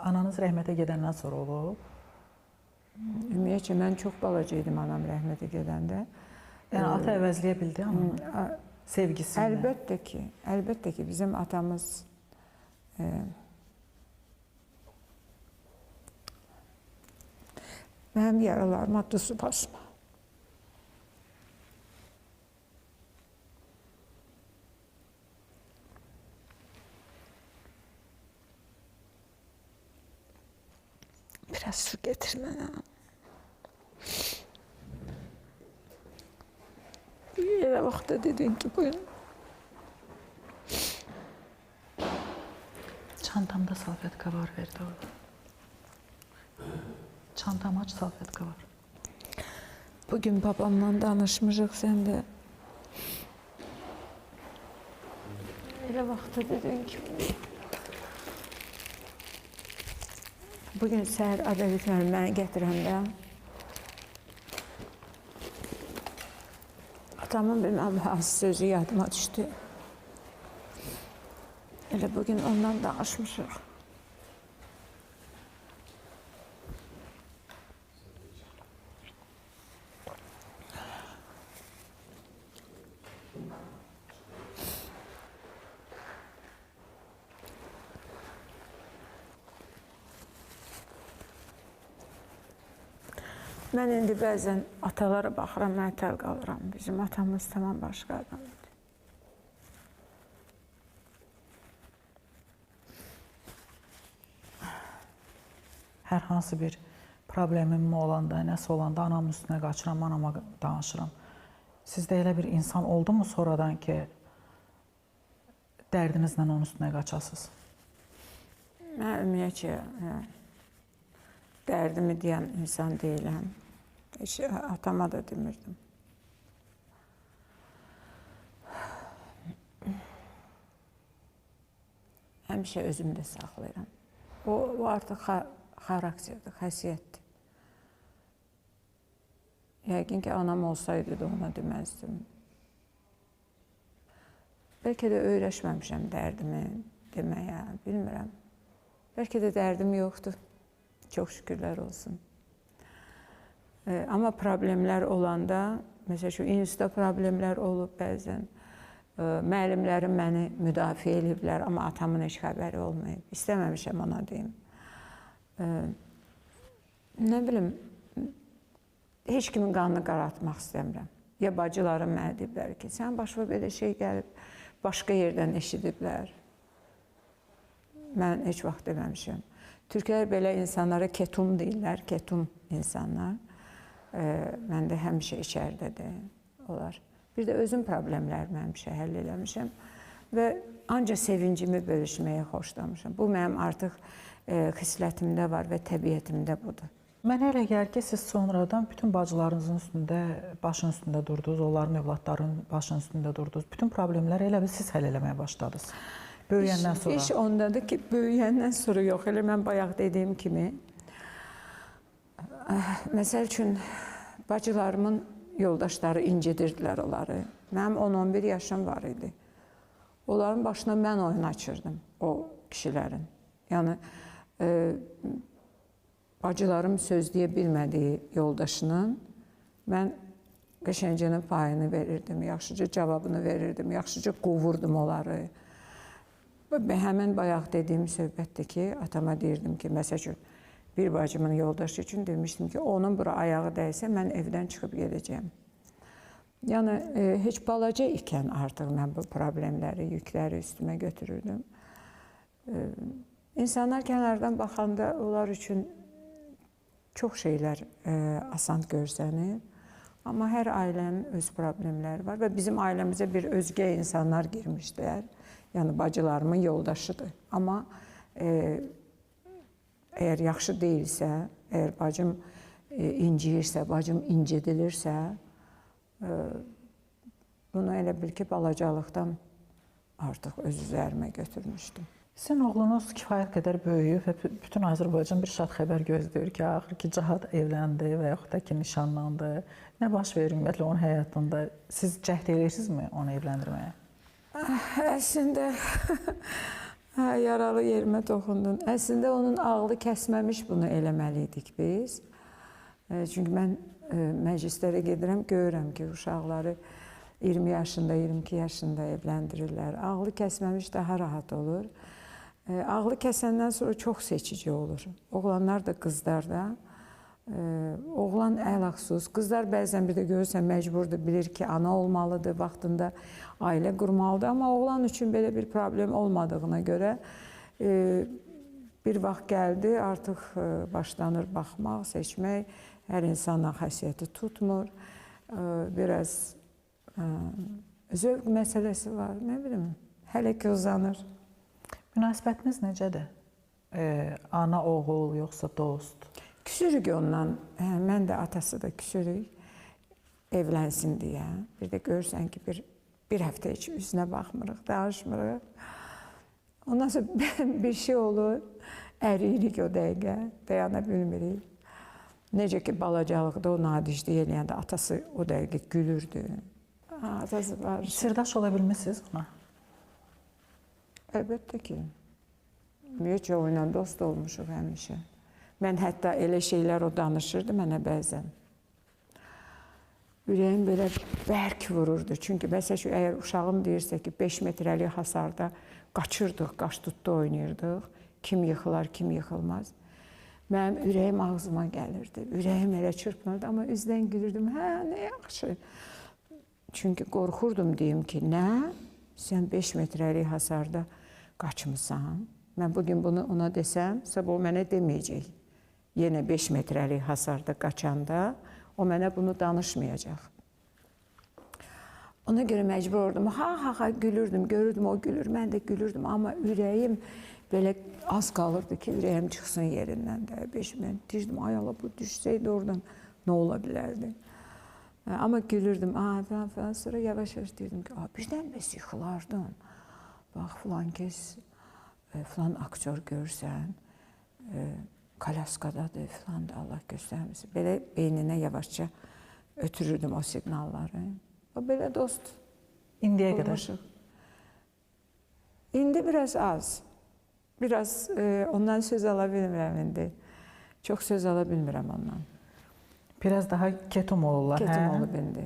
Ananız rəhmətə gedəndən sonra olub? Ümumiyyətcə, mən çox balaca idim anam rəhmətə gedəndə. Yəni, ata əvəzləyə bildi ananı? Sevgisini? Əlbəttə ki, bizim atamız mənim yaralarıma duzu basma. Biraz su getir mənə. Elə vaxtda dedin ki, buyurun. Çantamda salfetka var, verdi orada. Çantam aç, salfetka var. Bugün babamla danışmışıq, sən də elə vaxtda dedin ki, bugün səhər Ədəviz mənə gətirəndə atamın bir hansı sözü yadıma düşdü. Elə bugün ondan danışmışıq. Mən indi bəzən atalara baxıram, məətəl qalıram. Bizim atamız tamam başqa adam idi. Hər hansı bir problemim olanda, nəsə olanda anamın üstünə qaçıram, anama danışıram. Sizdə elə bir insan oldu mu sonradan ki, dərdinizlə onun üstünə qaçasınız? Mən ümumiyyətcə dərdimi deyən insan deyiləm. Heç atama da demirdim. Həmişə özümdə saxlayıram. O artıq xarakterdir, xəsiyyətdir. Yəqin ki, anam olsaydı da ona deməzdim. Bəlkə də öyrəşməmişəm dərdimi deməyə, bilmirəm. Bəlkə də dərdim yoxdur. Çox şükürlər olsun. Amma problemlər olanda, məsələn, şu institutda problemlər olub bəzən, müəllimlərim məni müdafiə ediblər, amma atamın heç xəbəri olmayıb. İstəməmişəm ona deyim. Nə bilim, heç kimin qanını qaraltmaq istəmirəm. Ya bacılarım mənə deyiblər ki, sən başıma belə şey gəlib, başqa yerdən eşidiblər. Mən heç vaxt deməmişəm. Türklər belə insanlara ketum deyirlər, ketum insanlar. Məndə həmişə içəridədir onlar. Bir də özüm problemlərimi həmişə həll eləmişəm və ancaq sevincimi bölüşməyə xoşlamışam. Bu mənim artıq xislətimdə var və təbiətimdə budur. Mənə elə gəlir ki, siz sonradan bütün bacılarınızın üstündə, başın üstündə durdunuz, onların övladların başın üstündə durdunuz. Bütün problemləri elə bil siz həll eləməyə başladınız. Böyüyəndən sonra. İş ondadır ki, böyüyəndən sonra yox. Elə mən bayaq dediyim kimi, məsəl üçün, bacılarımın yoldaşları incidirdilər onları. Mənim 10-11 yaşım var idi. Onların başına mən oyun açırdım, o kişilərin. Yəni, bacılarım söz deyə bilmədiyi yoldaşının mən qəşəngcənin payını verirdim, yaxşıca cavabını verirdim, yaxşıca qovurdum onları. Həmən bayaq dediyim söhbətdir ki, atama deyirdim ki, məsəl üçün, bir bacımın yoldaşı üçün demişdim ki, onun bura ayağı dəysə, mən evdən çıxıb gedəcəyəm. Yəni, heç balaca ikən artıq mən bu problemləri, yükləri üstümə götürürdüm. İnsanlar kənardan baxanda onlar üçün çox şeylər asan görsənir. Amma hər ailənin öz problemləri var və bizim ailəmizə bir özgə insanlar girmişdilər. Yəni, bacılarımın yoldaşıdır. Amma əgər yaxşı deyilsə, əgər bacım inciyirsə, bacım incidilirsə, bunu elə bil ki, balacalıqdan artıq öz üzərimə götürmüşdüm. Sizin oğlunuz kifayət qədər böyüyüb və bütün Azərbaycan bir şad xəbər gözləyir ki, axır ki, Cahad evləndi və yaxud da ki, nişanlandı. Nə baş verir ümumiyyətlə onun həyatında? Siz cəhd edirsinizmi onu evləndirməyə? Əslində, Hə, yaralı yerimə toxundun. Əslində onun ağlı kəsməmiş bunu eləməliydik biz. Çünki mən məclislərə gedirəm, görürəm ki, uşaqları 20 yaşında, 22 yaşında evləndirirlər. Ağlı kəsməmiş daha rahat olur. Ağlı kəsəndən sonra çox seçici olur. Oğlanlar da, qızlar da. Oğlan əlaxsuz. Qızlar bəzən bir də görürsən məcburdur, bilir ki, ana olmalıdır, vaxtında ailə qurmalıdır. Amma oğlan üçün belə bir problem olmadığına görə bir vaxt gəldi, artıq başlanır baxmaq, seçmək. Hər insanla xəsiyyəti tutmur. Biraz zövq məsələsi var, nə bilim, hələ ki uzanır. Münasibətiniz necədir? Ana, oğul, yoxsa dost? Küsürük ondan, mən də atası da küsürük, evlənsin deyə. Bir də görürsən ki, bir həftə heç üzünə baxmırıq, danışmırıq. Ondan sonra bir şey olur, əriyirik o dəqiqə, dayana bilmirik. Necə ki, balacalıqda o nadiclik eləyəndə atası o dəqiqə gülürdü. Atası var. Sirdaş ola bilmişsiniz ona? Əlbəttə ki, Müyəcə o ilə dost olmuşuq həmişə. Mən hətta elə şeylər o danışırdı mənə bəzən. Ürəyim belə bərk vururdu. Çünki məsələn, əgər uşağım deyirsə ki, 5 metrəlik hasarda qaçırdıq, qaç-tutdu oynayırdıq. Kim yıxılar, kim yıxılmaz. Mənim ürəyim ağzıma gəlirdi. Ürəyim elə çırpınırdı, amma üzdən gülürdüm. Hə, nə yaxşı. Çünki qorxurdum deyim ki, nə? Sən 5 metrəlik hasarda qaçmısan. Mən bugün bunu ona desəm, sabah o mənə deməyəcək. Yenə 5 metrəlik hasarda qaçanda o mənə bunu danışmayacaq. Ona görə məcbur oldum. Ha, gülürdüm, görürdüm, o gülür, mən də gülürdüm. Amma ürəyim belə az qalırdı ki, ürəyim çıxsın yerindən də. Mən deyirdim, ay Allah, bu düşsəydi oradan nə ola bilərdi? Amma gülürdüm, falan. Sonra yavaş-yavaş deyirdim ki, birdən bəs yıxılardın. Bax, filan kes, filan aktyor görürsən, kalyaskadadır filan da Allah göstərməsin. Belə beyninə yavaşca ötürürdüm o siqnalları. O belə dost İndiyə qədər? İndi biraz az. Biraz ondan söz ala bilmirəm indi. Çox söz ala bilmirəm ondan. Biraz daha ketum olurlar, hə? Ketum olub indi.